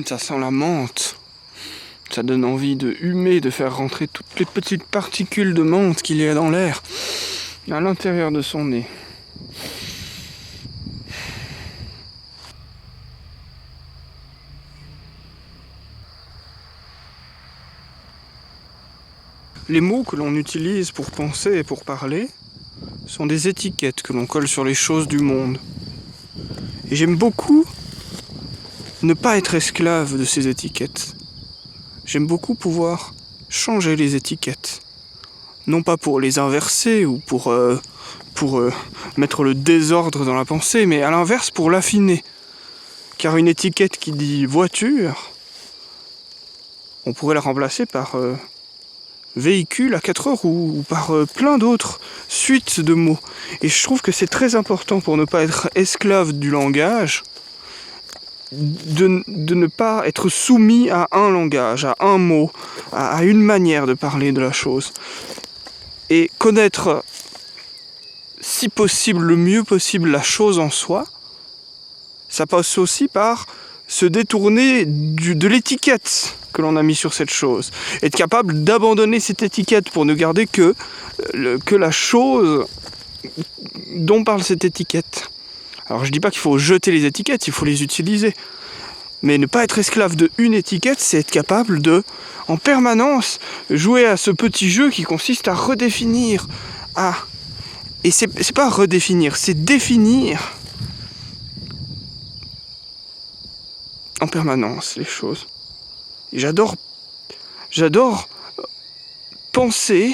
Ça sent la menthe. Ça donne envie de humer, de faire rentrer toutes les petites particules de menthe qu'il y a dans l'air à l'intérieur de son nez. Les mots que l'on utilise pour penser et pour parler sont des étiquettes que l'on colle sur les choses du monde. Et j'aime beaucoup ne pas être esclave de ces étiquettes. J'aime beaucoup pouvoir changer les étiquettes. Non pas pour les inverser ou pour mettre le désordre dans la pensée, mais à l'inverse pour l'affiner. Car une étiquette qui dit voiture, on pourrait la remplacer par véhicule à 4 roues ou par plein d'autres suites de mots. Et je trouve que c'est très important pour ne pas être esclave du langage, de ne pas être soumis à un langage, à un mot, à une manière de parler de la chose. Et connaître, si possible, le mieux possible la chose en soi, ça passe aussi par se détourner de l'étiquette que l'on a mis sur cette chose. Être capable d'abandonner cette étiquette pour ne garder que la chose dont parle cette étiquette. Alors je dis pas qu'il faut jeter les étiquettes, il faut les utiliser. Mais ne pas être esclave de une étiquette, c'est être capable de, en permanence, jouer à ce petit jeu qui consiste à redéfinir. Et c'est pas redéfinir, c'est définir en permanence les choses. Et j'adore penser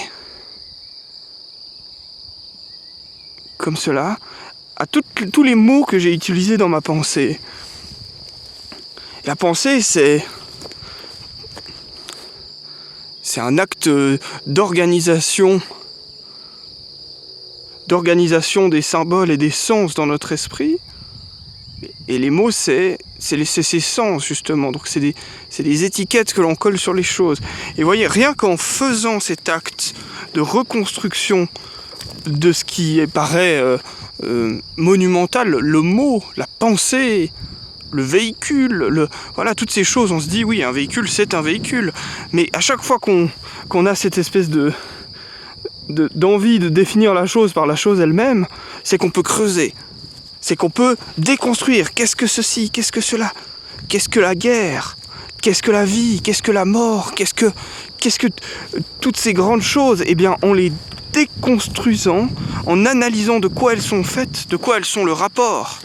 comme cela à tous les mots que j'ai utilisés dans ma pensée. La pensée, c'est un acte d'organisation des symboles et des sens dans notre esprit. Et les mots, c'est ces sens, justement. Donc c'est des étiquettes que l'on colle sur les choses. Et vous voyez, rien qu'en faisant cet acte de reconstruction de ce qui paraît monumental, le mot, la pensée, le véhicule, voilà, toutes ces choses, on se dit, oui, un véhicule, c'est un véhicule. Mais à chaque fois qu'on a cette espèce d'envie de définir la chose par la chose elle-même, c'est qu'on peut creuser. C'est qu'on peut déconstruire. Qu'est-ce que ceci? Qu'est-ce que cela? Qu'est-ce que la guerre? Qu'est-ce que la vie? Qu'est-ce que la mort? Qu'est-ce que toutes ces grandes choses? Eh bien, en les déconstruisant, en analysant de quoi elles sont faites, de quoi elles sont le rapport,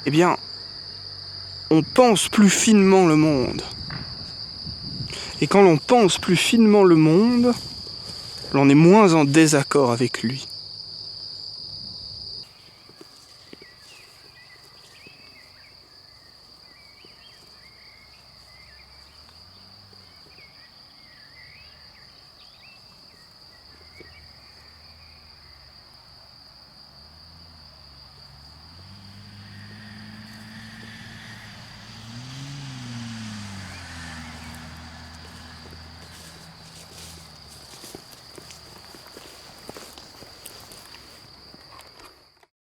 eh bien, on pense plus finement le monde. Et quand l'on pense plus finement le monde, l'on est moins en désaccord avec lui.